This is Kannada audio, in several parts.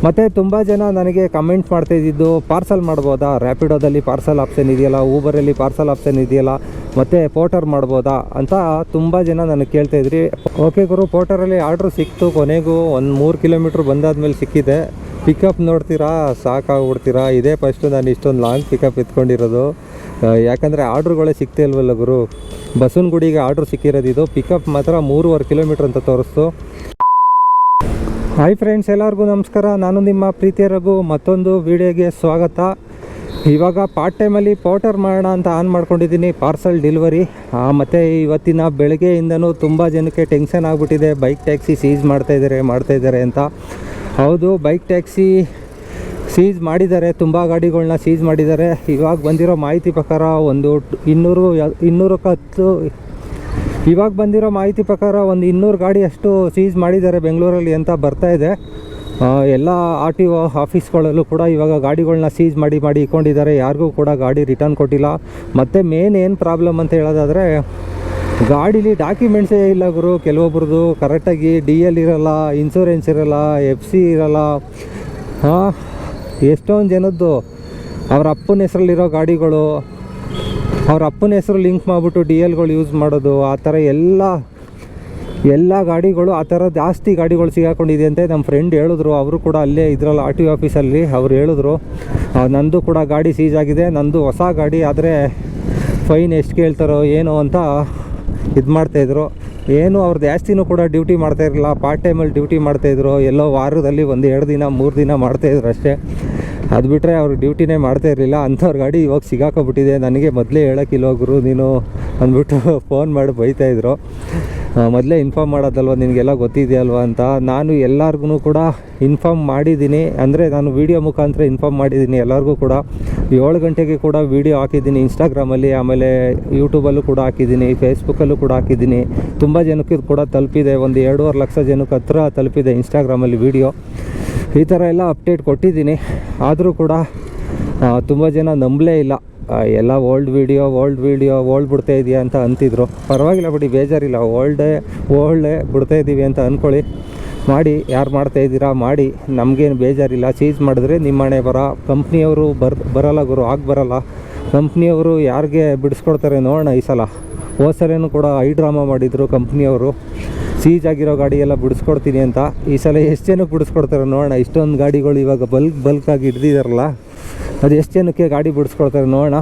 ಮತ್ತು ತುಂಬ ಜನ ನನಗೆ ಕಮೆಂಟ್ ಮಾಡ್ತಾಯಿದ್ದು ಪಾರ್ಸಲ್ ಮಾಡ್ಬೋದಾ, ರ್ಯಾಪಿಡೋದಲ್ಲಿ ಪಾರ್ಸಲ್ ಆಪ್ಷನ್ ಇದೆಯಲ್ಲ, ಊಬರಲ್ಲಿ ಪಾರ್ಸಲ್ ಆಪ್ಷನ್ ಇದೆಯಲ್ಲ, ಮತ್ತು ಪೋರ್ಟರ್ ಮಾಡ್ಬೋದಾ ಅಂತ ತುಂಬ ಜನ ನನಗೆ ಕೇಳ್ತಾಯಿದ್ರಿ. ಓಕೆ ಗುರು, ಪೋರ್ಟರಲ್ಲಿ ಆರ್ಡ್ರ್ ಸಿಕ್ತು. ಕೊನೆಗೂ ಒಂದು 3 ಕಿಲೋಮೀಟ್ರ್ ಬಂದಾದ್ಮೇಲೆ ಸಿಕ್ಕಿದೆ. ಪಿಕಪ್ ನೋಡ್ತೀರಾ ಸಾಕಾಗ್ಬಿಡ್ತೀರಾ. ಇದೇ ಫಸ್ಟು ನಾನು ಇಷ್ಟೊಂದು ಲಾಂಗ್ ಪಿಕಪ್ ಎತ್ಕೊಂಡಿರೋದು. ಯಾಕಂದರೆ ಆರ್ಡ್ರುಗಳೇ ಸಿಗ್ತಾ ಇಲ್ವಲ್ಲ ಗುರು. ಬಸವನಗುಡಿಗೆ ಆರ್ಡ್ರ್ ಸಿಕ್ಕಿರೋದು. ಇದು ಪಿಕಪ್ ಮಾತ್ರ 3.5 ಕಿಲೋಮೀಟ್ರ್ ಅಂತ ತೋರಿಸ್ತು. ಹಾಯ್ ಫ್ರೆಂಡ್ಸ್, ಎಲ್ಲರಿಗೂ ನಮಸ್ಕಾರ. ನಾನು ನಿಮ್ಮ ಪ್ರೀತಿಯ ರಘು. ಮತ್ತೊಂದು ವಿಡಿಯೋಗೆ ಸ್ವಾಗತ. ಇವಾಗ ಪಾರ್ಟ್ ಟೈಮಲ್ಲಿ ಪೋರ್ಟರ್ ಮಾಡೋಣ ಅಂತ ಆನ್ ಮಾಡ್ಕೊಂಡಿದ್ದೀನಿ, ಪಾರ್ಸಲ್ ಡೆಲಿವರಿ. ಮತ್ತು ಇವತ್ತಿನ ಬೆಳಗ್ಗೆಯಿಂದನೂ ತುಂಬ ಜನಕ್ಕೆ ಟೆನ್ಷನ್ ಆಗಿಬಿಟ್ಟಿದೆ, ಬೈಕ್ ಟ್ಯಾಕ್ಸಿ ಸೀಸ್ ಮಾಡ್ತಾಯಿದ್ದಾರೆ ಅಂತ. ಹೌದು, ಬೈಕ್ ಟ್ಯಾಕ್ಸಿ ಸೀಸ್ ಮಾಡಿದ್ದಾರೆ, ತುಂಬ ಗಾಡಿಗಳನ್ನ ಸೀಸ್ ಮಾಡಿದ್ದಾರೆ. ಇವಾಗ ಬಂದಿರೋ ಮಾಹಿತಿ ಪ್ರಕಾರ ಒಂದು 200 ಗಾಡಿ ಅಷ್ಟು ಸೀಸ್ ಮಾಡಿದ್ದಾರೆ ಬೆಂಗಳೂರಲ್ಲಿ ಅಂತ ಬರ್ತಾಯಿದೆ. ಎಲ್ಲ RTO ಆಫೀಸ್ಗಳಲ್ಲೂ ಕೂಡ ಇವಾಗ ಗಾಡಿಗಳನ್ನ ಸೀಸ್ ಮಾಡಿ ಇಟ್ಕೊಂಡಿದ್ದಾರೆ. ಯಾರಿಗೂ ಕೂಡ ಗಾಡಿ ರಿಟರ್ನ್ ಕೊಟ್ಟಿಲ್ಲ. ಮತ್ತು ಮೇನ್ ಏನು ಪ್ರಾಬ್ಲಮ್ ಅಂತ ಹೇಳೋದಾದರೆ, ಗಾಡೀಲಿ ಡಾಕ್ಯುಮೆಂಟ್ಸೇ ಇಲ್ಲ ಗುರು. ಕೆಲವೊಬ್ರದ್ದು ಕರೆಕ್ಟಾಗಿ DL ಇರೋಲ್ಲ, ಇನ್ಶೂರೆನ್ಸ್ ಇರೋಲ್ಲ, FC ಇರೋಲ್ಲ. ಎಷ್ಟೊಂದು ಜನದ್ದು ಅವ್ರ ಅಪ್ಪನ ಹೆಸರಲ್ಲಿರೋ ಗಾಡಿಗಳು, ಅವ್ರ ಅಪ್ಪನ ಹೆಸರು ಲಿಂಕ್ ಮಾಡಿಬಿಟ್ಟು DLಗಳು ಯೂಸ್ ಮಾಡೋದು, ಆ ಥರ ಎಲ್ಲ ಗಾಡಿಗಳು, ಆ ಥರ ಜಾಸ್ತಿ ಗಾಡಿಗಳು ಸಿಗಾಕೊಂಡಿದೆ ಅಂತ ನಮ್ಮ ಫ್ರೆಂಡ್ ಹೇಳಿದ್ರು. ಅವರು ಕೂಡ ಅಲ್ಲೇ ಇದ್ರಲ್ಲ RTO ಆಫೀಸಲ್ಲಿ ಅವ್ರು ಹೇಳಿದ್ರು. ನಂದು ಕೂಡ ಗಾಡಿ ಸೀಸ್ ಆಗಿದೆ, ನಂದು ಹೊಸ ಗಾಡಿ. ಆದರೆ ಫೈನ್ ಎಷ್ಟು ಕೇಳ್ತಾರೋ ಏನೋ ಅಂತ ಇದು ಮಾಡ್ತಾಯಿದ್ರು. ಏನು ಅವ್ರು ಜಾಸ್ತಿನೂ ಕೂಡ ಡ್ಯೂಟಿ ಮಾಡ್ತಾಯಿರಲಿಲ್ಲ, ಪಾರ್ಟ್ ಟೈಮಲ್ಲಿ ಡ್ಯೂಟಿ ಮಾಡ್ತಾಯಿದ್ರು. ಎಲ್ಲೋ ವಾರದಲ್ಲಿ 1-2 ದಿನ 3 ದಿನ ಮಾಡ್ತಾಯಿದ್ರು ಅಷ್ಟೇ. ಅದು ಬಿಟ್ಟರೆ ಅವ್ರು ಡ್ಯೂಟಿನೇ ಮಾಡ್ತಾಯಿರಲಿಲ್ಲ. ಅಂಥವ್ರ ಗಾಡಿ ಇವಾಗ ಸಿಗಾಕೊಬಿಟ್ಟಿದೆ. ನನಗೆ ಮೊದಲೇ ಹೇಳೋಕ್ಕಿಲ್ಲ ಗುರು ನೀನು ಅಂದ್ಬಿಟ್ಟು ಫೋನ್ ಮಾಡಿ ಬೈತಾಯಿದ್ರು. ಮೊದಲೇ ಇನ್ಫಾರ್ಮ್ ಮಾಡೋದಲ್ವ, ನಿನಗೆಲ್ಲ ಗೊತ್ತಿದೆಯಲ್ವ ಅಂತ. ನಾನು ಎಲ್ಲರಿಗೂ ಕೂಡ ಇನ್ಫಾರ್ಮ್ ಮಾಡಿದ್ದೀನಿ. ಅಂದರೆ ನಾನು ವೀಡಿಯೋ ಮುಖಾಂತರ ಇನ್ಫಾರ್ಮ್ ಮಾಡಿದ್ದೀನಿ ಎಲ್ಲರಿಗೂ ಕೂಡ. 7 ಗಂಟೆಗೆ ಕೂಡ ವೀಡಿಯೋ ಹಾಕಿದ್ದೀನಿ ಇನ್ಸ್ಟಾಗ್ರಾಮಲ್ಲಿ, ಆಮೇಲೆ ಯೂಟ್ಯೂಬಲ್ಲೂ ಕೂಡ ಹಾಕಿದ್ದೀನಿ, ಫೇಸ್ಬುಕ್ಕಲ್ಲೂ ಕೂಡ ಹಾಕಿದ್ದೀನಿ. ತುಂಬ ಜನಕ್ಕೆ ಕೂಡ ತಲುಪಿದೆ. ಒಂದು 2.5 ಲಕ್ಷ ಜನಕ್ಕೆ ಹತ್ರ ತಲುಪಿದೆ ಇನ್ಸ್ಟಾಗ್ರಾಮಲ್ಲಿ ವೀಡಿಯೋ. ಈ ಥರ ಎಲ್ಲ ಅಪ್ಡೇಟ್ ಕೊಟ್ಟಿದ್ದೀನಿ. ಆದರೂ ಕೂಡ ತುಂಬ ಜನ ನಂಬಲೇ ಇಲ್ಲ. ಎಲ್ಲ ಓಲ್ಡ್ ವೀಡಿಯೋ ಬಿಡ್ತಾ ಇದೆಯಾ ಅಂತ ಅಂತಿದ್ರು. ಪರವಾಗಿಲ್ಲ ಬಿಡಿ, ಬೇಜಾರಿಲ್ಲ. ಓಲ್ಡೇ ಬಿಡ್ತಾ ಇದ್ದೀವಿ ಅಂತ ಅಂದ್ಕೊಳ್ಳಿ. ಮಾಡಿ, ಯಾರು ಮಾಡ್ತಾಯಿದ್ದೀರಾ ಮಾಡಿ, ನಮಗೇನು ಬೇಜಾರಿಲ್ಲ. ಸೀಸ್ ಮಾಡಿದ್ರೆ ನಿಮ್ಮ ಹಣೆ ಬರ. ಕಂಪ್ನಿಯವರು ಬರಲ್ಲ ಗುರು, ಬರಲ್ಲ. ಕಂಪ್ನಿಯವರು ಯಾರಿಗೆ ಬಿಡಿಸ್ಕೊಡ್ತಾರೆ ನೋಡೋಣ ಈ ಸಲ. ಹೋದ ಸಲನೂ ಕೂಡ ಡ್ರಾಮಾ ಮಾಡಿದರು ಕಂಪ್ನಿಯವರು, ಸೀಸ್ ಆಗಿರೋ ಗಾಡಿ ಎಲ್ಲ ಬಿಡಿಸ್ಕೊಡ್ತೀನಿ ಅಂತ. ಈ ಸಲ ಎಷ್ಟು ಜನಕ್ಕೆ ಬಿಡಿಸ್ಕೊಡ್ತಾರೆ ನೋಡೋಣ. ಇಷ್ಟೊಂದು ಗಾಡಿಗಳು ಇವಾಗ ಬಲ್ಕಾಗಿ ಹಿಡ್ದಿದ್ದಾರಲ್ಲ, ಅದು ಎಷ್ಟು ಜನಕ್ಕೆ ಗಾಡಿ ಬಿಡಿಸ್ಕೊಡ್ತಾರೆ ನೋಡೋಣ.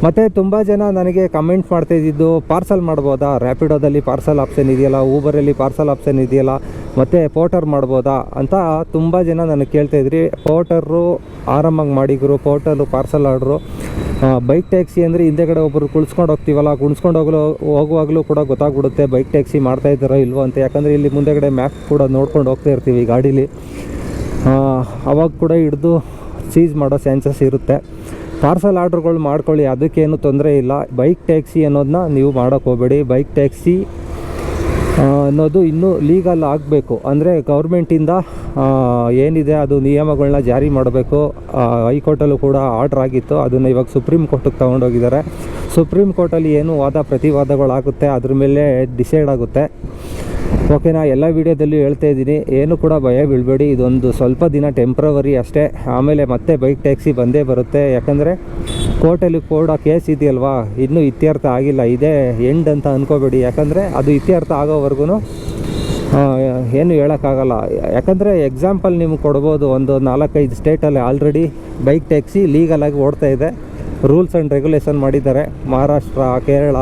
ಮತ್ತು ತುಂಬ ಜನ ನನಗೆ ಕಮೆಂಟ್ ಮಾಡ್ತಾಯಿದ್ದು ಪಾರ್ಸಲ್ ಮಾಡ್ಬೋದಾ, ರ್ಯಾಪಿಡೋದಲ್ಲಿ ಪಾರ್ಸಲ್ ಆಪ್ಷನ್ ಇದೆಯಲ್ಲ, ಊಬರಲ್ಲಿ ಪಾರ್ಸಲ್ ಆಪ್ಷನ್ ಇದೆಯಲ್ಲ, ಮತ್ತು ಪೋರ್ಟರ್ ಮಾಡ್ಬೋದಾ ಅಂತ ತುಂಬ ಜನ ನನಗೆ ಕೇಳ್ತಾಯಿದ್ರಿ. ಪೋರ್ಟರು ಆರಾಮಾಗಿ ಮಾಡಿದ್ರು. ಪೋರ್ಟರು ಪಾರ್ಸಲ್ ಆರ್ಡ್ರು. ಬೈಕ್ ಟ್ಯಾಕ್ಸಿ ಅಂದರೆ ಹಿಂದೆಗಡೆ ಒಬ್ಬರು ಕುಳಿಸ್ಕೊಂಡು ಹೋಗ್ತೀವಲ್ಲ, ಹೋಗುವಾಗಲೂ ಕೂಡ ಗೊತ್ತಾಗ್ಬಿಡುತ್ತೆ ಬೈಕ್ ಟ್ಯಾಕ್ಸಿ ಮಾಡ್ತಾಯಿದ್ದಾರೋ ಇಲ್ವೋ ಅಂತ. ಯಾಕಂದರೆ ಇಲ್ಲಿ ಮುಂದೆಗಡೆ ಮ್ಯಾಪ್ ಕೂಡ ನೋಡ್ಕೊಂಡು ಹೋಗ್ತಾ ಇರ್ತೀವಿ ಗಾಡೀಲಿ. ಅವಾಗ ಕೂಡ ಹಿಡ್ದು ಸೀಸ್ ಮಾಡೋ ಚಾನ್ಸಸ್ ಇರುತ್ತೆ. ಪಾರ್ಸಲ್ ಆರ್ಡ್ರುಗಳು ಮಾಡ್ಕೊಳ್ಳಿ, ಅದಕ್ಕೇನು ತೊಂದರೆ ಇಲ್ಲ. ಬೈಕ್ ಟ್ಯಾಕ್ಸಿ ಅನ್ನೋದನ್ನ ನೀವು ಮಾಡೋಕ್ಕೆ ಹೋಗಬೇಡಿ. ಬೈಕ್ ಟ್ಯಾಕ್ಸಿ ಅನ್ನೋದು ಇನ್ನೂ ಲೀಗಲ್ ಆಗಬೇಕು. ಅಂದರೆ ಗೌರ್ಮೆಂಟಿಂದ ಏನಿದೆ ಅದು ನಿಯಮಗಳನ್ನ ಜಾರಿ ಮಾಡಬೇಕು. ಹೈಕೋರ್ಟಲ್ಲೂ ಕೂಡ ಆರ್ಡ್ರ್ ಆಗಿತ್ತು, ಅದನ್ನು ಇವಾಗ ಸುಪ್ರೀಂ ಕೋರ್ಟಿಗೆ ತೊಗೊಂಡೋಗಿದ್ದಾರೆ. ಸುಪ್ರೀಂ ಕೋರ್ಟಲ್ಲಿ ಏನು ಪ್ರತಿವಾದಗಳಾಗುತ್ತೆ ಅದ್ರ ಮೇಲೆ ಡಿಸೈಡ್ ಆಗುತ್ತೆ. ಓಕೆನಾ? ಎಲ್ಲ ವೀಡಿಯೋದಲ್ಲಿ ಹೇಳ್ತಾ ಇದ್ದೀನಿ, ಏನು ಕೂಡ ಭಯ ಬೀಳಬೇಡಿ. ಇದೊಂದು ಸ್ವಲ್ಪ ದಿನ ಟೆಂಪ್ರವರಿ ಅಷ್ಟೇ. ಆಮೇಲೆ ಮತ್ತೆ ಬೈಕ್ ಟ್ಯಾಕ್ಸಿ ಬಂದೇ ಬರುತ್ತೆ. ಯಾಕಂದರೆ ಕೋರ್ಟಲ್ಲಿ ಕೂಡ ಕೇಸ್ ಇದೆಯಲ್ವಾ, ಇನ್ನೂ ಇತ್ಯರ್ಥ ಆಗಿಲ್ಲ. ಇದೇ ಎಂಡ್ ಅಂತ ಅಂದ್ಕೋಬೇಡಿ. ಯಾಕಂದರೆ ಅದು ಇತ್ಯರ್ಥ ಆಗೋವರೆಗೂ ಏನು ಹೇಳೋಕ್ಕಾಗಲ್ಲ. ಯಾಕಂದರೆ ಎಕ್ಸಾಂಪಲ್ ನಿಮ್ಗೆ ಕೊಡ್ಬೋದು. ಒಂದು 4-5 ಸ್ಟೇಟಲ್ಲಿ ಆಲ್ರೆಡಿ ಬೈಕ್ ಟ್ಯಾಕ್ಸಿ ಲೀಗಲಾಗಿ ಓಡ್ತಾ ಇದೆ. ರೂಲ್ಸ್ ಆ್ಯಂಡ್ ರೆಗ್ಯುಲೇಷನ್ ಮಾಡಿದ್ದಾರೆ. ಮಹಾರಾಷ್ಟ್ರ, ಕೇರಳ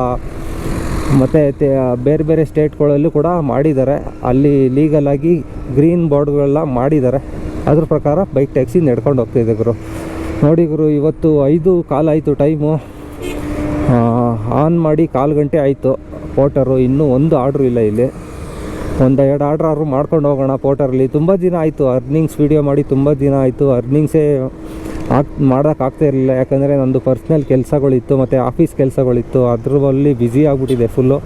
ಮತ್ತು ಬೇರೆ ಸ್ಟೇಟ್ಗಳಲ್ಲೂ ಕೂಡ ಮಾಡಿದ್ದಾರೆ. ಅಲ್ಲಿ ಲೀಗಲಾಗಿ ಗ್ರೀನ್ ಬೋರ್ಡ್ಗಳೆಲ್ಲ ಮಾಡಿದ್ದಾರೆ. ಅದ್ರ ಪ್ರಕಾರ ಬೈಕ್ ಟ್ಯಾಕ್ಸಿ ನಡ್ಕೊಂಡು ಹೋಗ್ತಾಯಿದೆ ಗುರು. ನೋಡಿ ಗುರು, ಇವತ್ತು 5:15 ಆಯಿತು ಟೈಮು. ಆನ್ ಮಾಡಿ 1/4 ಗಂಟೆ ಆಯಿತು. ಪೋರ್ಟರು ಇನ್ನೂ ಒಂದು ಆರ್ಡ್ರು ಇಲ್ಲ. ಇಲ್ಲಿ 1-2 ಆರ್ಡ್ರು ಮಾಡ್ಕೊಂಡು ಹೋಗೋಣ ಪೋರ್ಟರಲ್ಲಿ. ತುಂಬ ದಿನ ಆಯಿತು ಅರ್ನಿಂಗ್ಸ್ ವೀಡಿಯೋ ಮಾಡಿ, ತುಂಬ ದಿನ ಆಯಿತು. ಅರ್ನಿಂಗ್ಸೇ ಮಾಡೋಕ್ಕಾಗ್ತಾ ಇರಲಿಲ್ಲ. ಯಾಕಂದರೆ ನಂದು ಪರ್ಸ್ನಲ್ ಕೆಲಸಗಳಿತ್ತು ಮತ್ತು ಆಫೀಸ್ ಕೆಲಸಗಳಿತ್ತು. ಅದರಲ್ಲಿ ಬ್ಯುಸಿ ಆಗಿಬಿಟ್ಟಿದೆ ಫುಲ್ಲು.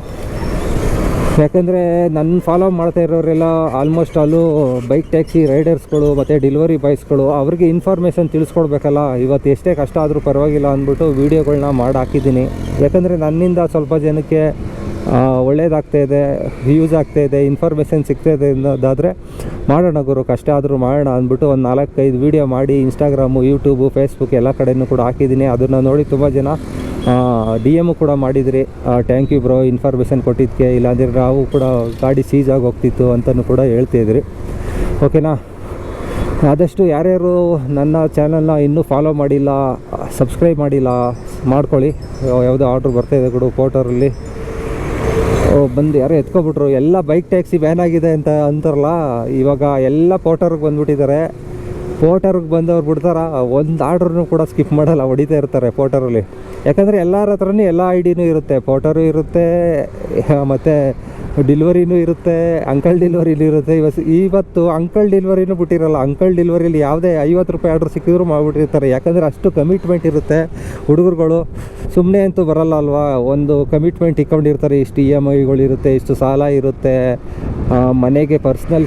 ಯಾಕಂದರೆ ನನ್ನ ಫಾಲೋ ಮಾಡ್ತಾ ಇರೋರೆಲ್ಲ ಆಲ್ಮೋಸ್ಟ್ ಅಲ್ಲೂ ಬೈಕ್ ಟ್ಯಾಕ್ಸಿ ರೈಡರ್ಸ್ಗಳು ಮತ್ತು ಡೆಲಿವರಿ ಬಾಯ್ಸ್ಗಳು, ಅವ್ರಿಗೆ ಇನ್ಫಾರ್ಮೇಷನ್ ತಿಳಿಸ್ಕೊಡ್ಬೇಕಲ್ಲ. ಇವತ್ತು ಎಷ್ಟೇ ಕಷ್ಟ ಆದರೂ ಪರವಾಗಿಲ್ಲ ಅಂದ್ಬಿಟ್ಟು ವೀಡಿಯೋಗಳನ್ನ ಮಾಡಿ ಹಾಕಿದ್ದೀನಿ. ಯಾಕಂದರೆ ನನ್ನಿಂದ ಸ್ವಲ್ಪ ಜನಕ್ಕೆ ಒಳ್ಳೇದಾಗ್ತಾಯಿದೆ, ಯೂಸ್ ಆಗ್ತಾಯಿದೆ, ಇನ್ಫಾರ್ಮೇಷನ್ ಸಿಗ್ತಾಯಿದೆ ಅನ್ನೋದಾದರೆ ಮಾಡೋಣ ಗುರು, ಕಷ್ಟ ಆದರೂ ಮಾಡೋಣ ಅಂದ್ಬಿಟ್ಟು ಒಂದು 4-5 ವೀಡಿಯೋ ಮಾಡಿ ಇನ್ಸ್ಟಾಗ್ರಾಮು, ಯೂಟ್ಯೂಬು, ಫೇಸ್ಬುಕ್ ಎಲ್ಲ ಕಡೆಯೂ ಕೂಡ ಹಾಕಿದ್ದೀನಿ. ಅದನ್ನು ನೋಡಿ ತುಂಬ ಜನ DM ಕೂಡ ಮಾಡಿದ್ರಿ, ಥ್ಯಾಂಕ್ ಯು ಬ್ರೋ ಇನ್ಫಾರ್ಮೇಷನ್ ಕೊಟ್ಟಿದ್ದಕ್ಕೆ, ಇಲ್ಲಾಂದರೆ ನಾವು ಕೂಡ ಗಾಡಿ ಸೀಜ್ ಆಗಿ ಹೋಗ್ತಿತ್ತು ಅಂತಲೂ ಕೂಡ ಹೇಳ್ತಾಯಿದ್ರಿ. ಓಕೆನಾ, ಆದಷ್ಟು ಯಾರ್ಯಾರು ನನ್ನ ಚಾನಲ್ನ ಇನ್ನೂ ಫಾಲೋ ಮಾಡಿಲ್ಲ, ಸಬ್ಸ್ಕ್ರೈಬ್ ಮಾಡಿಲ್ಲ, ಮಾಡ್ಕೊಳ್ಳಿ. ಯಾವುದೋ ಆರ್ಡ್ರ್ ಬರ್ತಾಯಿದೆ ಕೊಡು ಪೋರ್ಟರಲ್ಲಿ ಬಂದು ಯಾರೋ ಎತ್ಕೊಬಿಟ್ರು. ಎಲ್ಲ ಬೈಕ್ ಟ್ಯಾಕ್ಸಿ ಬ್ಯಾನ್ ಆಗಿದೆ ಅಂತ ಅಂತಾರಲ್ಲ, ಇವಾಗ ಎಲ್ಲ ಪೋರ್ಟರ್ಗೆ ಬಂದುಬಿಟ್ಟಿದ್ದಾರೆ. ಪೋರ್ಟರ್ಗೆ ಬಂದವ್ರು ಬಿಡ್ತಾರ, ಒಂದು ಆರ್ಡ್ರೂ ಕೂಡ ಸ್ಕಿಪ್ ಮಾಡಲ್ಲ, ಹೊಡಿತಾ ಇರ್ತಾರೆ ಪೋರ್ಟರಲ್ಲಿ. ಯಾಕಂದರೆ ಎಲ್ಲರ ಹತ್ರನೂ ಎಲ್ಲ ID ಇರುತ್ತೆ, ಪೋರ್ಟರು ಇರುತ್ತೆ, ಮತ್ತು ಡೆಲಿವರಿನೂ ಇರುತ್ತೆ, ಅಂಕಲ್ ಡೆಲಿವರಿನೂ ಇರುತ್ತೆ. ಇವತ್ತು ಅಂಕಲ್ ಡೆಲಿವರಿನೂ ಬಿಟ್ಟಿರಲ್ಲ. ಅಂಕಲ್ ಡೆಲಿವರಿಲಿ ಯಾವುದೇ 50 ರೂಪಾಯಿ ಆರ್ಡ್ರ್ ಸಿಕ್ಕಿದ್ರು ಮಾಡಿಬಿಟ್ಟಿರ್ತಾರೆ. ಯಾಕಂದರೆ ಅಷ್ಟು ಕಮಿಟ್ಮೆಂಟ್ ಇರುತ್ತೆ ಹುಡುಗರುಗಳು, ಸುಮ್ಮನೆ ಅಂತೂ ಬರಲ್ಲ ಅಲ್ವಾ. ಒಂದು ಕಮಿಟ್ಮೆಂಟ್ ಇಟ್ಕೊಂಡಿರ್ತಾರೆ, ಇಷ್ಟು EMIಗಳು ಇರುತ್ತೆ, ಇಷ್ಟು ಸಾಲ ಇರುತ್ತೆ, ಮನೆಗೆ ಪರ್ಸ್ನಲ್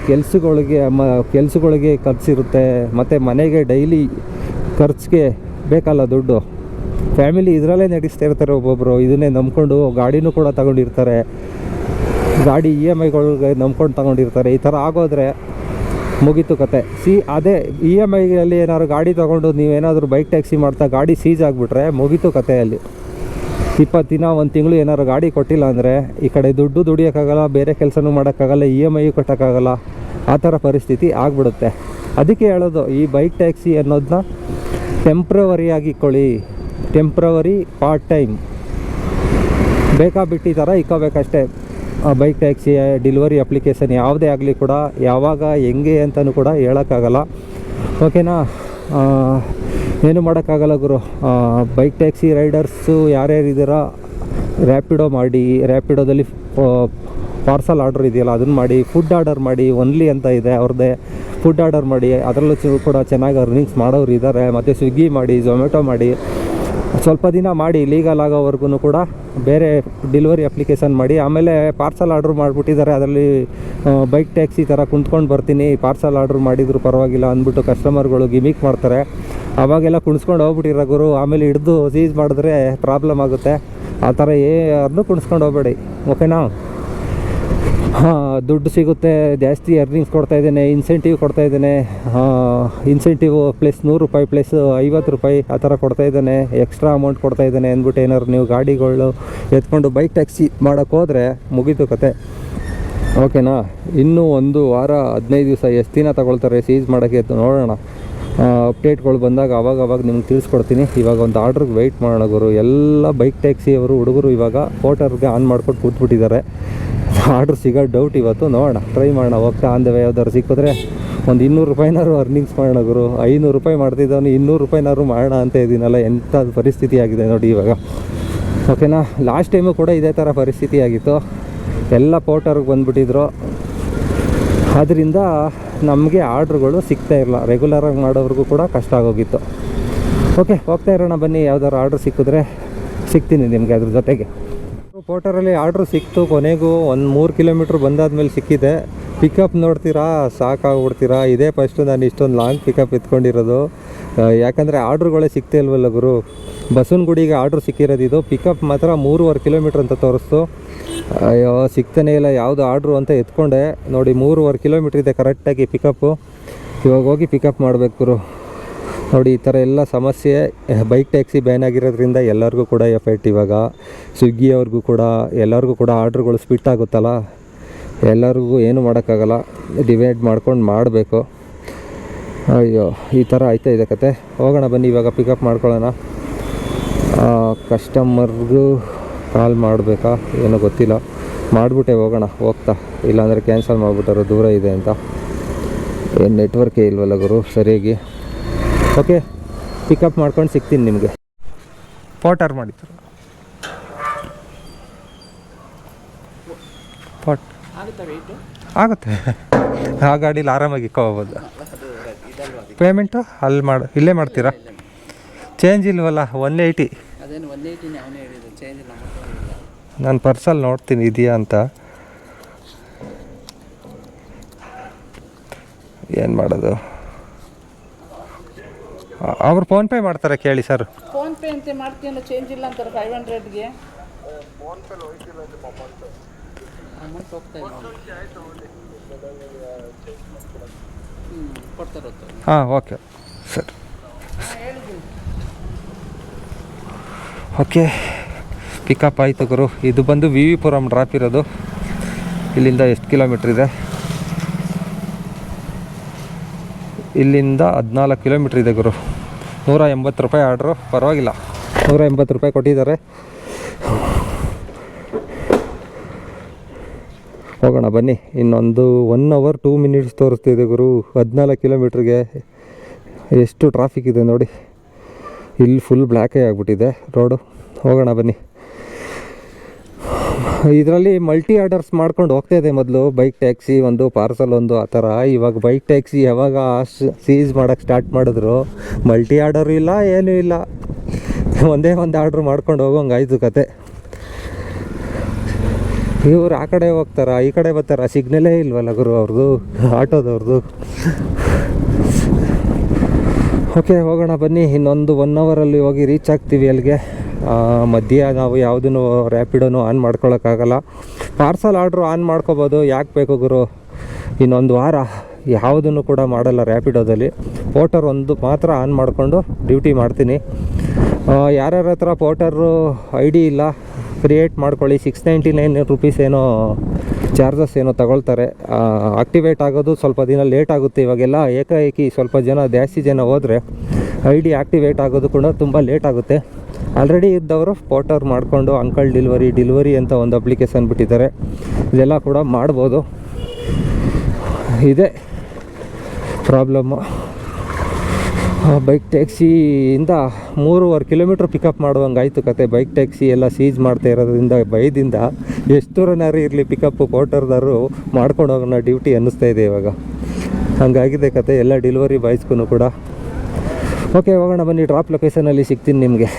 ಕೆಲಸಗಳಿಗೆ ಖರ್ಚಿರುತ್ತೆ, ಮತ್ತು ಮನೆಗೆ ಡೈಲಿ ಖರ್ಚಿಗೆ ಬೇಕಲ್ಲ ದುಡ್ಡು. ಫ್ಯಾಮಿಲಿ ಇದರಲ್ಲೇ ನಡೆಸ್ತಾ ಇರ್ತಾರೆ ಒಬ್ಬೊಬ್ಬರು, ಇದನ್ನೇ ನಂಬ್ಕೊಂಡು ಗಾಡಿನೂ ಕೂಡ ತಗೊಂಡಿರ್ತಾರೆ, ಗಾಡಿ EMIಗಳಿಗೆ ನಂಬ್ಕೊಂಡು ತಗೊಂಡಿರ್ತಾರೆ. ಈ ಥರ ಆಗೋದ್ರೆ ಮುಗೀತು ಕತೆ. ಅದೇ EMIಯಲ್ಲಿ ಏನಾದ್ರು ಗಾಡಿ ತೊಗೊಂಡು ನೀವೇನಾದರೂ ಬೈಕ್ ಟ್ಯಾಕ್ಸಿ ಮಾಡ್ತಾ ಗಾಡಿ ಸೀಜ್ ಆಗಿಬಿಟ್ರೆ ಮುಗೀತು ಕತೆಯಲ್ಲಿ. 20 ದಿನ 1 ತಿಂಗಳು ಏನಾದ್ರು ಗಾಡಿ ಕೊಟ್ಟಿಲ್ಲ ಅಂದರೆ ಈ ಕಡೆ ದುಡ್ಡು ದುಡಿಯೋಕ್ಕಾಗಲ್ಲ, ಬೇರೆ ಕೆಲಸನೂ ಮಾಡೋಕ್ಕಾಗಲ್ಲ, EMI ಕಟ್ಟೋಕ್ಕಾಗಲ್ಲ, ಆ ಥರ ಪರಿಸ್ಥಿತಿ ಆಗಿಬಿಡುತ್ತೆ. ಅದಕ್ಕೆ ಹೇಳೋದು, ಈ ಬೈಕ್ ಟ್ಯಾಕ್ಸಿ ಅನ್ನೋದನ್ನ ಟೆಂಪ್ರವರಿಯಾಗಿ ಇಟ್ಕೊಳ್ಳಿ, ಟೆಂಪ್ರವರಿ ಪಾರ್ಟ್ ಟೈಮ್. ಬೇಕಾಬಿಟ್ಟು ಈ ಥರ ಇಕ್ಕೋಬೇಕಷ್ಟೇ. ಬೈಕ್ ಟ್ಯಾಕ್ಸಿ, ಡೆಲಿವರಿ ಅಪ್ಲಿಕೇಶನ್ ಯಾವುದೇ ಆಗಲಿ ಕೂಡ ಯಾವಾಗ ಹೆಂಗೆ ಅಂತಲೂ ಕೂಡ ಹೇಳೋಕ್ಕಾಗಲ್ಲ. ಓಕೆನಾ, ಏನು ಮಾಡೋಕ್ಕಾಗಲ್ಲ ಗುರು. ಬೈಕ್ ಟ್ಯಾಕ್ಸಿ ರೈಡರ್ಸು ಯಾರ್ಯಾರಿದ್ದೀರ, ರ್ಯಾಪಿಡೋ ಮಾಡಿ, ರ್ಯಾಪಿಡೋದಲ್ಲಿ ಪಾರ್ಸಲ್ ಆರ್ಡ್ರ್ ಇದೆಯಲ್ಲ ಅದನ್ನು ಮಾಡಿ, ಫುಡ್ ಆರ್ಡರ್ ಮಾಡಿ, ಒನ್ಲಿ ಅಂತ ಇದೆ ಅವ್ರದ್ದೇ, ಫುಡ್ ಆರ್ಡರ್ ಮಾಡಿ, ಅದರಲ್ಲೂ ಕೂಡ ಚೆನ್ನಾಗಿ ಅರ್ನಿಂಗ್ಸ್ ಮಾಡೋರು ಇದ್ದಾರೆ. ಮತ್ತು ಸ್ವಿಗ್ಗಿ ಮಾಡಿ, ಝೊಮ್ಯಾಟೊ ಮಾಡಿ, ಸ್ವಲ್ಪ ದಿನ ಮಾಡಿ ಲೀಗಲ್ ಆಗೋವರೆಗೂ ಕೂಡ ಬೇರೆ ಡೆಲಿವರಿ ಅಪ್ಲಿಕೇಶನ್ ಮಾಡಿ. ಆಮೇಲೆ ಪಾರ್ಸಲ್ ಆರ್ಡ್ರ್ ಮಾಡಿಬಿಟ್ಟಿದ್ದಾರೆ, ಅದರಲ್ಲಿ ಬೈಕ್ ಟ್ಯಾಕ್ಸಿ ಥರ ಕುಂತ್ಕೊಂಡು ಬರ್ತೀನಿ, ಪಾರ್ಸಲ್ ಆರ್ಡ್ರ್ ಮಾಡಿದ್ರು ಪರವಾಗಿಲ್ಲ ಅಂದ್ಬಿಟ್ಟು ಕಸ್ಟಮರ್ಗಳು ಗಿಮಿಕ್ ಮಾಡ್ತಾರೆ. ಅವಾಗೆಲ್ಲ ಕುಣಿಸ್ಕೊಂಡು ಹೋಗ್ಬಿಟ್ಟಿರೋ ಗುರು, ಆಮೇಲೆ ಹಿಡಿದು ಸೀಸ್ ಮಾಡಿದ್ರೆ ಪ್ರಾಬ್ಲಮ್ ಆಗುತ್ತೆ. ಆ ಥರ ಯಾರನ್ನೂ ಕುಣಿಸ್ಕೊಂಡು ಹೋಗಬೇಡಿ. ಓಕೆನಾ, ದುಡ್ಡು ಸಿಗುತ್ತೆ, ಜಾಸ್ತಿ ಅರ್ನಿಂಗ್ಸ್ ಕೊಡ್ತಾಯಿದ್ದೇನೆ, ಇನ್ಸೆಂಟಿವ್ ಕೊಡ್ತಾಯಿದ್ದೇನೆ, ಇನ್ಸೆಂಟಿವ್ ಪ್ಲಸ್ 100 ರೂಪಾಯಿ ಪ್ಲಸ್ 50 ರೂಪಾಯಿ ಆ ಥರ ಕೊಡ್ತಾಯಿದ್ದಾನೆ, ಎಕ್ಸ್ಟ್ರಾ ಅಮೌಂಟ್ ಕೊಡ್ತಾಯಿದ್ದಾನೆ ಅಂದ್ಬಿಟ್ಟು ಏನಾದ್ರು ನೀವು ಗಾಡಿಗಳು ಎತ್ಕೊಂಡು ಬೈಕ್ ಟ್ಯಾಕ್ಸಿ ಮಾಡೋಕ್ಕೆ ಹೋದರೆ ಮುಗೀತು ಕತೆ. ಓಕೆನಾ, ಇನ್ನೂ 1 ವಾರ 15 ದಿವಸ ಎಷ್ಟು ದಿನ ತಗೊಳ್ತಾರೆ ಸೀಸ್ ಮಾಡೋಕ್ಕೆ ನೋಡೋಣ. ಅಪ್ಡೇಟ್ಗಳು ಬಂದಾಗ ಅವಾಗ ನಿಮ್ಗೆ ತಿಳಿಸ್ಕೊಡ್ತೀನಿ. ಇವಾಗ ಒಂದು ಆರ್ಡ್ರಿಗೆ ವೆಯ್ಟ್ ಮಾಡೋಣ ಗುರು. ಎಲ್ಲ ಬೈಕ್ ಟ್ಯಾಕ್ಸಿ ಅವರು ಹುಡುಗರು ಇವಾಗ ಪೋರ್ಟರ್ಗೆ ಆನ್ ಮಾಡ್ಕೊಂಡು ಕೂತ್ಬಿಟ್ಟಿದ್ದಾರೆ. ಆರ್ಡ್ರ್ ಸಿಗೋ ಡೌಟ್ ಇವತ್ತು, ನೋಡೋಣ, ಟ್ರೈ ಮಾಡೋಣ. ಹೋಗ್ತಾ ಅಂದವೆ ಯಾವ್ದಾದ್ರು ಸಿಕ್ಕಿದ್ರೆ ಒಂದು 200 ರೂಪಾಯಿನಾದ್ರು ಅರ್ನಿಂಗ್ಸ್ ಮಾಡೋಣ ಗುರು. 500 ರೂಪಾಯಿ ಮಾಡ್ತಿದ್ದವನು 200 ರೂಪಾಯಿನಾದ್ರು ಮಾಡೋಣ ಅಂತ ಇದ್ದೀನಲ್ಲ, ಎಂಥ ಪರಿಸ್ಥಿತಿ ಆಗಿದೆ ನೋಡಿ ಇವಾಗ. ಓಕೆನಾ, ಲಾಸ್ಟ್ ಟೈಮು ಕೂಡ ಇದೇ ಥರ ಪರಿಸ್ಥಿತಿ ಆಗಿತ್ತು, ಎಲ್ಲ ಪೋರ್ಟರ್ಗೆ ಬಂದುಬಿಟ್ಟಿದ್ರು. ಅದರಿಂದ ನಮಗೆ ಆರ್ಡ್ರುಗಳು ಸಿಗ್ತಾ ಇರಲ್ಲ, ರೆಗ್ಯುಲರಾಗಿ ಮಾಡೋವ್ರಿಗೂ ಕೂಡ ಕಷ್ಟ ಆಗೋಗಿತ್ತು. ಓಕೆ, ಹೋಗ್ತಾ ಇರೋಣ ಬನ್ನಿ. ಯಾವ್ದಾದ್ರು ಆರ್ಡ್ರ್ ಸಿಕ್ಕಿದ್ರೆ ಸಿಗ್ತೀನಿ ನಿಮಗೆ ಅದ್ರ ಜೊತೆಗೆ. ಪೋರ್ಟರಲ್ಲಿ ಆರ್ಡ್ರ್ ಸಿಕ್ತು, ಕೊನೆಗೂ ಒಂದು 3 ಕಿಲೋಮೀಟ್ರ್ ಬಂದಾದ್ಮೇಲೆ ಸಿಕ್ಕಿದೆ. ಪಿಕಪ್ ನೋಡ್ತೀರಾ ಸಾಕಾಗ್ಬಿಡ್ತೀರಾ. ಇದೇ ಫಸ್ಟು ನಾನು ಇಷ್ಟೊಂದು ಲಾಂಗ್ ಪಿಕಪ್ ಎತ್ಕೊಂಡಿರೋದು, ಯಾಕಂದರೆ ಆರ್ಡ್ರುಗಳೇ ಸಿಗ್ತಾ ಇಲ್ವಲ್ಲ ಗುರು. ಬಸವನಗುಡಿಗೆ ಆರ್ಡ್ರ್ ಸಿಕ್ಕಿರೋದು, ಇದು ಪಿಕಪ್ ಮಾತ್ರ 3.5 ಕಿಲೋಮೀಟ್ರ್ ಅಂತ ತೋರಿಸ್ತು. ಅಯ್ಯೋ ಸಿಗ್ತಾನೇ ಇಲ್ಲ ಯಾವುದು ಆರ್ಡ್ರು ಅಂತ ಎತ್ಕೊಂಡೆ. ನೋಡಿ 3.5 ಕಿಲೋಮೀಟ್ರ್ ಇದೆ ಕರೆಕ್ಟಾಗಿ ಪಿಕಪ್ಪು. ಇವಾಗ ಹೋಗಿ ಪಿಕಪ್ ಮಾಡಬೇಕು ಗುರು. ನೋಡಿ ಈ ಥರ ಎಲ್ಲ ಸಮಸ್ಯೆ. ಬೈಕ್ ಟ್ಯಾಕ್ಸಿ ಬ್ಯಾನ್ ಆಗಿರೋದ್ರಿಂದ ಎಲ್ಲರಿಗೂ ಕೂಡ ಎಫೆಕ್ಟ್. ಇವಾಗ ಸ್ವಿಗ್ಗಿ ಅವ್ರಿಗೂ ಕೂಡ ಎಲ್ಲರಿಗೂ ಕೂಡ ಆರ್ಡ್ರುಗಳು ಸ್ಪಿಟ್ ಆಗುತ್ತಲ್ಲ, ಎಲ್ಲರಿಗೂ ಏನು ಮಾಡೋಕ್ಕಾಗಲ್ಲ, ಡಿವೈಡ್ ಮಾಡ್ಕೊಂಡು ಮಾಡಬೇಕು. ಅಯ್ಯೋ ಈ ಥರ ಆಯ್ತಾ ಇದೆ ಕತೆ. ಹೋಗೋಣ ಬನ್ನಿ, ಇವಾಗ ಪಿಕಪ್ ಮಾಡ್ಕೊಳ್ಳೋಣ. ಕಸ್ಟಮರ್ಗೂ ಕಾಲ್ ಮಾಡಬೇಕಾ ಏನೋ ಗೊತ್ತಿಲ್ಲ, ಮಾಡಿಬಿಟ್ಟೆ ಹೋಗೋಣ ಹೋಗ್ತಾ. ಇಲ್ಲಾಂದರೆ ಕ್ಯಾನ್ಸಲ್ ಮಾಡಿಬಿಟ್ಟಾರು ದೂರ ಇದೆ ಅಂತ. ಏನು ನೆಟ್ವರ್ಕೇ ಇಲ್ವಲ್ಲ ಗುರು ಸರಿಯಾಗಿ. ಓಕೆ, ಪಿಕಪ್ ಮಾಡ್ಕೊಂಡು ಸಿಗ್ತೀನಿ ನಿಮಗೆ. ಪೋರ್ಟರ್ ಮಾಡಿದ್ರು ಆಗುತ್ತೆ. ಆ ಗಾಡೀಲಿ ಆರಾಮಾಗಿ ಇಕ್ಕೋಬೋದು. ಪೇಮೆಂಟು ಅಲ್ಲಿ ಇಲ್ಲೇ ಮಾಡ್ತೀರಾ? ಚೇಂಜ್ ಇಲ್ವಲ್ಲ? 180. ನಾನು ಪರ್ಸಲ್ಲಿ ನೋಡ್ತೀನಿ ಇದೆಯಾ ಅಂತ. ಏನು ಮಾಡೋದು? ಅವ್ರು ಫೋನ್ಪೇ ಮಾಡ್ತಾರೆ ಕೇಳಿ ಸರ್. ಫೋನ್ಪೇ ಅಂತ ಮಾಡ್ತೀಯಲ್ಲ, ಚೇಂಜ್ ಇಲ್ಲ ಅಂತಾರೆ 500ಗೆ. ಅಮೌಂಟ್ ಹೋಗ್ತಾ ಇಲ್ಲ ಕೊಡ್ತಾರೆ. ಹಾಂ ಓಕೆ ಸರಿ. ಓಕೆ ಪಿಕಪ್ ಆಯಿತು ಗುರು. ಇದು ಬಂದು ವಿ ವಿ ಪುರಂ ಡ್ರಾಪ್ ಇರೋದು. ಇಲ್ಲಿಂದ ಎಷ್ಟು ಕಿಲೋಮೀಟ್ರ್ ಇದೆ? ಇಲ್ಲಿಂದ 14 ಕಿಲೋಮೀಟ್ರ್ ಇದೆ ಗುರು. 180 ರೂಪಾಯಿ ಆರ್ಡ್ರು, ಪರವಾಗಿಲ್ಲ. 180 ರೂಪಾಯಿ ಕೊಟ್ಟಿದ್ದಾರೆ. ಹೋಗೋಣ ಬನ್ನಿ. ಇನ್ನೊಂದು 1 hour 2 minutes ತೋರಿಸ್ತಿದೆ ಗುರು. 14 ಕಿಲೋಮೀಟ್ರಿಗೆ ಎಷ್ಟು ಟ್ರಾಫಿಕ್ ಇದೆ ನೋಡಿ. ಇಲ್ಲಿ ಫುಲ್ ಬ್ಲ್ಯಾಕೇ ಆಗಿಬಿಟ್ಟಿದೆ ರೋಡು. ಹೋಗೋಣ ಬನ್ನಿ. ಇದರಲ್ಲಿ ಮಲ್ಟಿ ಆರ್ಡರ್ಸ್ ಮಾಡ್ಕೊಂಡು ಹೋಗ್ತಾ ಇದೆ ಮೊದಲು. ಬೈಕ್ ಟ್ಯಾಕ್ಸಿ ಒಂದು, ಪಾರ್ಸಲ್ ಒಂದು, ಆ ಥರ. ಇವಾಗ ಬೈಕ್ ಟ್ಯಾಕ್ಸಿ ಯಾವಾಗ ಸೀಸ್ ಮಾಡೋಕ್ಕೆ ಸ್ಟಾರ್ಟ್ ಮಾಡಿದ್ರು, ಮಲ್ಟಿ ಆರ್ಡರು ಇಲ್ಲ, ಏನೂ ಇಲ್ಲ. ಒಂದೇ ಒಂದು ಆರ್ಡ್ರ್ ಮಾಡ್ಕೊಂಡು ಹೋಗೋಂಗಾಯ್ತು ಕತೆ. ಇವ್ರು ಆ ಕಡೆ ಹೋಗ್ತಾರ, ಈ ಕಡೆ ಬರ್ತಾರ, ಸಿಗ್ನಲೇ ಇಲ್ವಲ್ಲ ಗುರು ಅವ್ರದ್ದು, ಆಟೋದವ್ರದ್ದು. ಓಕೆ ಹೋಗೋಣ ಬನ್ನಿ. ಇನ್ನೊಂದು 1 hour ಹೋಗಿ ರೀಚ್ ಆಗ್ತೀವಿ ಅಲ್ಲಿಗೆ. ಮಧ್ಯ ನಾವು ಯಾವುದೂ ರ್ಯಾಪಿಡೋನು ಆನ್ ಮಾಡ್ಕೊಳಕ್ಕಾಗಲ್ಲ. ಪಾರ್ಸಲ್ ಆರ್ಡ್ರು ಆನ್ ಮಾಡ್ಕೋಬೋದು, ಯಾಕೆ ಬೇಕು ಗುರು. ಇನ್ನೊಂದು ವಾರ ಯಾವುದನ್ನು ಕೂಡ ಮಾಡಲ್ಲ ರ್ಯಾಪಿಡೋದಲ್ಲಿ. ಪೋರ್ಟರ್ ಒಂದು ಮಾತ್ರ ಆನ್ ಮಾಡಿಕೊಂಡು ಡ್ಯೂಟಿ ಮಾಡ್ತೀನಿ. ಯಾರ್ಯಾರ ಹತ್ರ ಪೋರ್ಟರು ಐ ಡಿ ಇಲ್ಲ, ಕ್ರಿಯೇಟ್ ಮಾಡ್ಕೊಳ್ಳಿ. 699 ರೂಪೀಸ್ ಏನೋ ಚಾರ್ಜಸ್ ಏನೋ ತಗೊಳ್ತಾರೆ. ಆಕ್ಟಿವೇಟ್ ಆಗೋದು ಸ್ವಲ್ಪ ದಿನ ಲೇಟ್ ಆಗುತ್ತೆ. ಇವಾಗೆಲ್ಲ ಏಕಾಏಕಿ ಸ್ವಲ್ಪ ಜಾಸ್ತಿ ಜನ ಹೋದರೆ ಐ ಡಿ ಆಕ್ಟಿವೇಟ್ ಆಗೋದು ಕೂಡ ತುಂಬ ಲೇಟ್ ಆಗುತ್ತೆ. ಆಲ್ರೆಡಿ ಇದ್ದವರು ಪೋರ್ಟರ್ ಮಾಡಿಕೊಂಡು ಅಂಕಲ್ ಡೆಲಿವರಿ ಅಂತ ಒಂದು ಅಪ್ಲಿಕೇಶನ್ ಬಿಟ್ಟಿದ್ದಾರೆ. ಇದೆಲ್ಲ ಕೂಡ ಮಾಡ್ಬೋದು. ಇದೆ ಪ್ರಾಬ್ಲಮ್ಮು. ಬೈಕ್ ಟ್ಯಾಕ್ಸಿಯಿಂದ 3.5 ಕಿಲೋಮೀಟ್ರ್ ಪಿಕಪ್ ಮಾಡುವಂಗಾಯ್ತು ಕತೆ. ಬೈಕ್ ಟ್ಯಾಕ್ಸಿ ಎಲ್ಲ ಸೀಜ್ ಮಾಡ್ತಾ ಇರೋದ್ರಿಂದ ಭಯದಿಂದ ಎಷ್ಟು ದೂರನಾರು ಇರಲಿ ಪಿಕಪ್ಪು ಪೋರ್ಟರ್ದಾರು ಮಾಡ್ಕೊಂಡು ಹೋಗೋಣ ಡ್ಯೂಟಿ ಅನ್ನಿಸ್ತಾ ಇದೆ ಇವಾಗ. ಹಂಗಾಗಿದೆ ಕತೆ ಎಲ್ಲ ಡೆಲಿವರಿ ಬಾಯ್ಸ್ಗೂ ಕೂಡ. ಓಕೆ ಹೋಗೋಣ ಬನ್ನಿ. ಡ್ರಾಪ್ ಲೊಕೇಶನಲ್ಲಿ ಸಿಗ್ತೀನಿ ನಿಮಗೆ.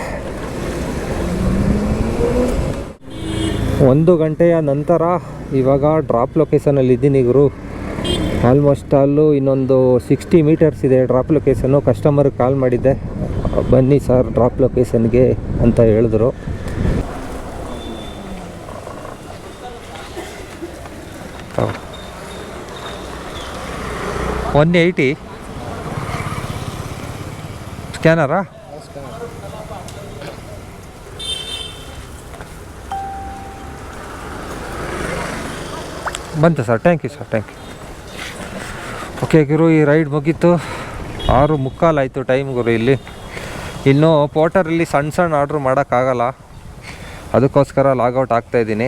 1 ಗಂಟೆಯ ನಂತರ ಇವಾಗ ಡ್ರಾಪ್ ಲೊಕೇಶನಲ್ಲಿ ಇದ್ದೀನಿ ಗುರು. ಆಲ್ಮೋಸ್ಟ್ ಅಲ್ಲೂ ಇನ್ನೊಂದು 60 ಮೀಟರ್ಸ್ ಇದೆ ಡ್ರಾಪ್ ಲೊಕೇಶನ್ನು. ಕಸ್ಟಮರ್ಗೆ ಕಾಲ್ ಮಾಡಿದ್ದೆ, ಬನ್ನಿ ಸರ್ ಡ್ರಾಪ್ ಲೊಕೇಶನ್ಗೆ ಅಂತ ಹೇಳಿದ್ರು. $180 ಸ್ಕ್ಯಾನರಾ? ಬಂತು sir, thank you sir, thank you. Okay ಗುರು, ಈ ರೈಡ್ ಮುಗೀತು. 6:45 ಆಯಿತು ಟೈಮ್ ಗುರು. ಇಲ್ಲಿ ಇನ್ನೂ ಪೋರ್ಟರಲ್ಲಿ ಸಣ್ಣ ಆರ್ಡ್ರ್ ಮಾಡೋಕ್ಕಾಗಲ್ಲ, ಅದಕ್ಕೋಸ್ಕರ ಲಾಗೌಟ್ ಆಗ್ತಾಯಿದ್ದೀನಿ.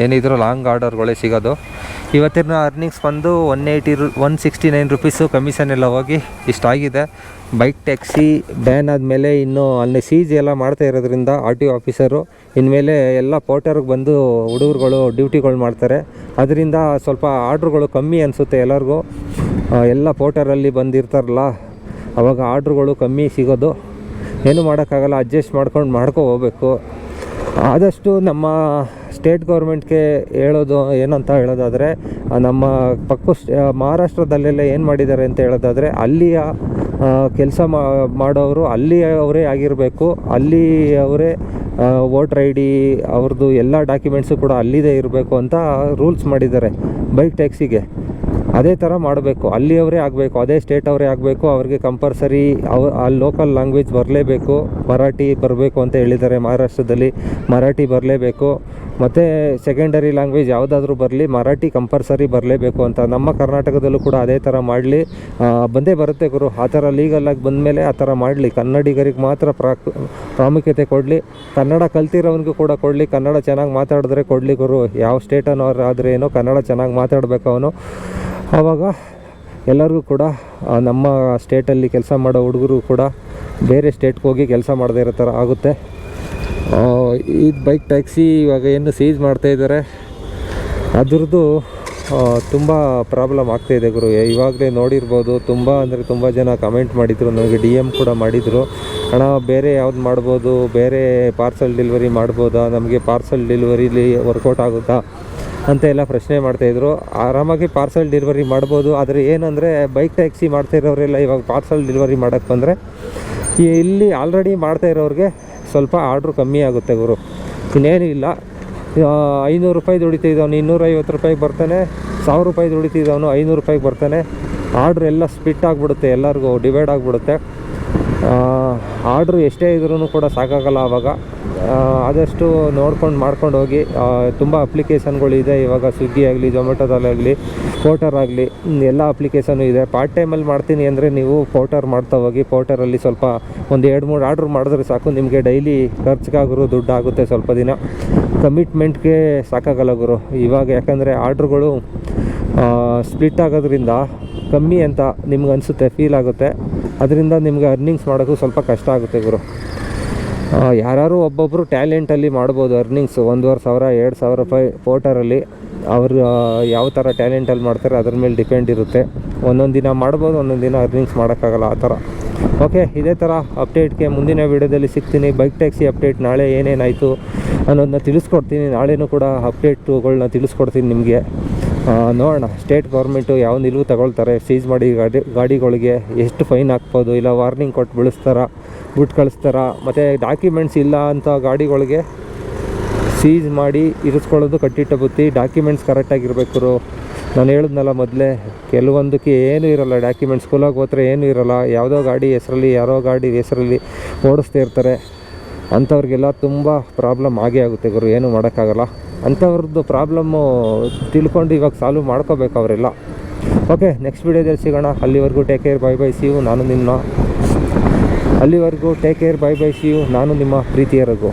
ಏನಿದ್ರು ಲಾಂಗ್ ಆರ್ಡರ್ಗಳೇ ಸಿಗೋದು. ಇವತ್ತಿನ ಅರ್ನಿಂಗ್ಸ್ ಬಂದು 169 ರೂಪೀಸು. ಕಮಿಷನ್ ಎಲ್ಲ ಹೋಗಿ ಇಷ್ಟಾಗಿದೆ. ಬೈಕ್ ಟ್ಯಾಕ್ಸಿ ಬ್ಯಾನ್ ಆದಮೇಲೆ ಇನ್ನೂ ಅಲ್ಲಿ ಸೀಜ್ ಎಲ್ಲ ಮಾಡ್ತಾ ಇರೋದ್ರಿಂದ RTO ಆಫೀಸರು ಇನ್ಮೇಲೆ ಎಲ್ಲ ಪೋರ್ಟರ್ಗೆ ಬಂದು ಹುಡುಗರುಗಳು ಡ್ಯೂಟಿಗಳು ಮಾಡ್ತಾರೆ. ಅದರಿಂದ ಸ್ವಲ್ಪ ಆರ್ಡ್ರುಗಳು ಕಮ್ಮಿ ಅನಿಸುತ್ತೆ ಎಲ್ಲರಿಗೂ. ಎಲ್ಲ ಪೋರ್ಟರಲ್ಲಿ ಬಂದಿರ್ತಾರಲ್ಲ, ಅವಾಗ ಆರ್ಡ್ರುಗಳು ಕಮ್ಮಿ ಸಿಗೋದು. ಏನೂ ಮಾಡೋಕ್ಕಾಗಲ್ಲ, ಅಡ್ಜಸ್ಟ್ ಮಾಡ್ಕೊಂಡು ಹೋಗ್ಬೇಕು. ಆದಷ್ಟು ನಮ್ಮ ಸ್ಟೇಟ್ ಗೌರ್ಮೆಂಟ್ಗೆ ಏನಂತ ಹೇಳೋದಾದರೆ, ನಮ್ಮ ಮಹಾರಾಷ್ಟ್ರದಲ್ಲೆಲ್ಲ ಏನು ಮಾಡಿದ್ದಾರೆ ಅಂತ ಹೇಳೋದಾದರೆ, ಅಲ್ಲಿಯ ಕೆಲಸ ಮಾಡೋರು ಅವರೇ ಆಗಿರಬೇಕು. ಅವರೇ ವೋಟರ್ ಐ ಡಿ ಅವ್ರದ್ದು ಎಲ್ಲ ಡಾಕ್ಯುಮೆಂಟ್ಸು ಕೂಡ ಅಲ್ಲಿದೆ ಇರಬೇಕು ಅಂತ ರೂಲ್ಸ್ ಮಾಡಿದ್ದಾರೆ ಬೈಕ್ ಟ್ಯಾಕ್ಸಿಗೆ. ಅದೇ ಥರ ಮಾಡಬೇಕು, ಅವರೇ ಆಗಬೇಕು, ಅದೇ ಸ್ಟೇಟ್ ಅವರೇ ಆಗಬೇಕು. ಅವ್ರಿಗೆ ಕಂಪಲ್ಸರಿ ಅಲ್ಲಿ ಲೋಕಲ್ ಲ್ಯಾಂಗ್ವೇಜ್ ಬರಲೇಬೇಕು, ಮರಾಠಿ ಬರಬೇಕು ಅಂತ ಹೇಳಿದ್ದಾರೆ. ಮಹಾರಾಷ್ಟ್ರದಲ್ಲಿ ಮರಾಠಿ ಬರಲೇಬೇಕು, ಮತ್ತು ಸೆಕೆಂಡರಿ ಲ್ಯಾಂಗ್ವೇಜ್ ಯಾವುದಾದ್ರೂ ಬರಲಿ, ಮರಾಠಿ ಕಂಪಲ್ಸರಿ ಬರಲೇಬೇಕು ಅಂತ. ನಮ್ಮ ಕರ್ನಾಟಕದಲ್ಲೂ ಕೂಡ ಅದೇ ಥರ ಮಾಡಲಿ. ಬಂದೇ ಬರುತ್ತೆ ಗುರು, ಆ ಥರ ಲೀಗಲಾಗಿ ಬಂದಮೇಲೆ ಆ ಥರ ಮಾಡಲಿ. ಕನ್ನಡಿಗರಿಗೆ ಮಾತ್ರ ಪ್ರಾಮುಖ್ಯತೆ ಕೊಡಲಿ, ಕನ್ನಡ ಕಲ್ತಿರೋನಿಗೂ ಕೂಡ ಕೊಡಲಿ. ಕನ್ನಡ ಚೆನ್ನಾಗಿ ಮಾತಾಡಿದ್ರೆ ಕೊಡಲಿ ಗುರು. ಯಾವ ಸ್ಟೇಟನವ್ರು ಆದರೆ ಏನೋ ಕನ್ನಡ ಚೆನ್ನಾಗಿ ಮಾತಾಡಬೇಕು ಅವನು. ಆವಾಗ ಎಲ್ಲರಿಗೂ ಕೂಡ ನಮ್ಮ ಸ್ಟೇಟಲ್ಲಿ ಕೆಲಸ ಮಾಡೋ ಹುಡುಗರು ಕೂಡ ಬೇರೆ ಸ್ಟೇಟ್ಗೆ ಹೋಗಿ ಕೆಲಸ ಮಾಡದೇ ಇರೋ ಥರ ಆಗುತ್ತೆ. ಈ ಬೈಕ್ ಟ್ಯಾಕ್ಸಿ ಇವಾಗ ಏನು ಸೀಜ್ ಮಾಡ್ತಾಯಿದ್ದಾರೆ, ಅದ್ರದ್ದು ತುಂಬ ಪ್ರಾಬ್ಲಮ್ ಆಗ್ತಾಯಿದೆ ಗುರು. ಇವಾಗಲೇ ನೋಡಿರ್ಬೋದು, ತುಂಬ ಜನ ಕಮೆಂಟ್ ಮಾಡಿದರು, ನನಗೆ DM ಕೂಡ ಮಾಡಿದರು. ಅಣ್ಣ ಬೇರೆ ಯಾವ್ದು ಮಾಡ್ಬೋದು, ಬೇರೆ ಪಾರ್ಸಲ್ ಡೆಲಿವರಿ ಮಾಡ್ಬೋದಾ, ನಮಗೆ ಪಾರ್ಸಲ್ ಡೆಲಿವರಿಲಿ ವರ್ಕೌಟ್ ಆಗುತ್ತಾ ಅಂತ ಎಲ್ಲ ಪ್ರಶ್ನೆ ಮಾಡ್ತಾಯಿದ್ರು. ಆರಾಮಾಗಿ ಪಾರ್ಸಲ್ ಡೆಲಿವರಿ ಮಾಡ್ಬೋದು. ಆದರೆ ಏನಂದರೆ ಬೈಕ್ ಟ್ಯಾಕ್ಸಿ ಮಾಡ್ತಾಯಿರೋರೆಲ್ಲ ಇವಾಗ ಪಾರ್ಸಲ್ ಡೆಲಿವರಿ ಮಾಡೋಕ್ಕೆ ಬಂದರೆ ಇಲ್ಲಿ ಆಲ್ರೆಡಿ ಮಾಡ್ತಾಯಿರೋರಿಗೆ ಸ್ವಲ್ಪ ಆರ್ಡ್ರು ಕಮ್ಮಿ ಆಗುತ್ತೆ ಗುರು. ಇನ್ನೇನು ಇಲ್ಲ. 500 ರೂಪಾಯಿ ದುಡಿತಿದ್ದವನು 250 ರೂಪಾಯಿಗೆ ಬರ್ತಾನೆ, 1000 ರೂಪಾಯಿ ದುಡಿತಿದ್ದವನು 500 ರೂಪಾಯಿಗೆ ಬರ್ತಾನೆ. ಆರ್ಡ್ರ್ ಎಲ್ಲ ಸ್ಪ್ಲಿಟ್ ಆಗಿಬಿಡುತ್ತೆ, ಎಲ್ಲರಿಗೂ ಡಿವೈಡ್ ಆಗಿಬಿಡುತ್ತೆ. ಆರ್ಡ್ರ್ ಎಷ್ಟೇ ಇದ್ರೂ ಕೂಡ ಸಾಕಾಗಲ್ಲ ಆವಾಗ. ಆದಷ್ಟು ನೋಡ್ಕೊಂಡು ಮಾಡ್ಕೊಂಡು ಹೋಗಿ. ತುಂಬ ಅಪ್ಲಿಕೇಶನ್ಗಳಿದೆ ಇವಾಗ, ಸ್ವಿಗ್ಗಿ ಆಗಲಿ, ಝೊಮ್ಯಾಟೊದಲ್ಲಾಗಲಿ, ಪೋರ್ಟರ್ ಆಗಲಿ, ಎಲ್ಲ ಅಪ್ಲಿಕೇಶನು ಇದೆ. ಪಾರ್ಟ್ ಟೈಮಲ್ಲಿ ಮಾಡ್ತೀನಿ ಅಂದರೆ ನೀವು ಪೋರ್ಟರ್ ಮಾಡ್ತಾ ಹೋಗಿ. ಪೋರ್ಟರಲ್ಲಿ ಸ್ವಲ್ಪ ಒಂದು 2-3 ಆರ್ಡ್ರ್ ಮಾಡಿದ್ರೆ ಸಾಕು, ನಿಮಗೆ ಡೈಲಿ ಖರ್ಚಿಗಾಗಿರೋ ದುಡ್ಡು ಆಗುತ್ತೆ. ಸ್ವಲ್ಪ ದಿನ ಕಮಿಟ್ಮೆಂಟ್ಗೆ ಸಾಕಾಗಲ್ಲ ಗುರು ಇವಾಗ, ಯಾಕಂದರೆ ಆರ್ಡ್ರುಗಳು ಸ್ಪ್ಲಿಟ್ ಆಗೋದ್ರಿಂದ ಕಮ್ಮಿ ಅಂತ ನಿಮ್ಗೆ ಅನಿಸುತ್ತೆ, ಫೀಲ್ ಆಗುತ್ತೆ. ಅದರಿಂದ ನಿಮಗೆ ಅರ್ನಿಂಗ್ಸ್ ಮಾಡೋಕ್ಕೂ ಸ್ವಲ್ಪ ಕಷ್ಟ ಆಗುತ್ತೆ ಗುರು. ಯಾರು ಒಬ್ಬೊಬ್ಬರು ಟ್ಯಾಲೆಂಟಲ್ಲಿ ಮಾಡ್ಬೋದು ಅರ್ನಿಂಗ್ಸು, 1,500 2,000 ರೂಪಾಯಿ ಪೋರ್ಟರಲ್ಲಿ. ಅವರು ಯಾವ ಥರ ಟ್ಯಾಲೆಂಟಲ್ಲಿ ಮಾಡ್ತಾರೆ ಅದ್ರ ಮೇಲೆ ಡಿಪೆಂಡ್ ಇರುತ್ತೆ. ಒಂದೊಂದು ದಿನ ಮಾಡ್ಬೋದು, ಒಂದೊಂದು ದಿನ ಅರ್ನಿಂಗ್ಸ್ ಮಾಡೋಕ್ಕಾಗಲ್ಲ, ಆ ಥರ. ಓಕೆ, ಇದೇ ಥರ ಅಪ್ಡೇಟ್ಗೆ ಮುಂದಿನ ವೀಡಿಯೋದಲ್ಲಿ ಸಿಗ್ತೀನಿ. ಬೈಕ್ ಟ್ಯಾಕ್ಸಿ ಅಪ್ಡೇಟ್ ನಾಳೆ ಏನೇನಾಯಿತು ಅನ್ನೋದನ್ನ ತಿಳಿಸ್ಕೊಡ್ತೀನಿ. ನಾಳೆನೂ ಕೂಡ ಅಪ್ಡೇಟುಗಳನ್ನ ತಿಳಿಸ್ಕೊಡ್ತೀನಿ ನಿಮಗೆ. ನೋಡೋಣ ಸ್ಟೇಟ್ ಗೌರ್ಮೆಂಟು ಯಾವ ನಿಲುವು ತಗೊಳ್ತಾರೆ. ಸೀಸ್ ಮಾಡಿ ಗಾಡಿಗಳಿಗೆ ಎಷ್ಟು ಫೈನ್ ಹಾಕ್ಬೋದು, ಇಲ್ಲ ವಾರ್ನಿಂಗ್ ಕೊಟ್ಟು ಬಿಟ್ಟು ಕಳಿಸ್ತಾರ. ಮತ್ತು ಡಾಕ್ಯುಮೆಂಟ್ಸ್ ಇಲ್ಲ ಅಂತ ಗಾಡಿಗಳಿಗೆ ಸೀಸ್ ಮಾಡಿ ಇರಿಸ್ಕೊಳ್ಳೋದು ಕಟ್ಟಿಟ್ಟ ಬುತ್ತಿ. ಡಾಕ್ಯುಮೆಂಟ್ಸ್ ಕರೆಕ್ಟಾಗಿರ್ಬೇಕು. ನಾನು ಹೇಳಿದ್ನಲ್ಲ ಮೊದಲೇ, ಕೆಲವೊಂದಕ್ಕೆ ಏನೂ ಇರೋಲ್ಲ ಡಾಕ್ಯುಮೆಂಟ್ಸ್. ಸ್ಕೂಲಾಗಿ ಹೋದ್ರೆ ಏನೂ ಇರೋಲ್ಲ. ಯಾವುದೋ ಗಾಡಿ ಹೆಸರಲ್ಲಿ, ಯಾರೋ ಗಾಡಿ ಹೆಸರಲ್ಲಿ ಓಡಿಸ್ತಾ ಇರ್ತಾರೆ. ಅಂಥವ್ರಿಗೆಲ್ಲ ತುಂಬ ಪ್ರಾಬ್ಲಮ್ ಆಗೇ ಆಗುತ್ತೆ ಗುರು, ಏನೂ ಮಾಡೋಕ್ಕಾಗಲ್ಲ. ಅಂಥವ್ರದ್ದು ಪ್ರಾಬ್ಲಮ್ಮು ತಿಳ್ಕೊಂಡು ಇವಾಗ ಸಾಲ್ವ್ ಮಾಡ್ಕೋಬೇಕು ಅವರೆಲ್ಲ. ಓಕೆ, ನೆಕ್ಸ್ಟ್ ವೀಡಿಯೋದಲ್ಲಿ ಸಿಗೋಣ. ಅಲ್ಲಿವರೆಗೂ take care, bye bye, see you. ಅಲ್ಲಿವರೆಗೂ take care, bye bye, see you. ನಾನು ನಿಮ್ಮ ಪ್ರೀತಿಯ ರಘು.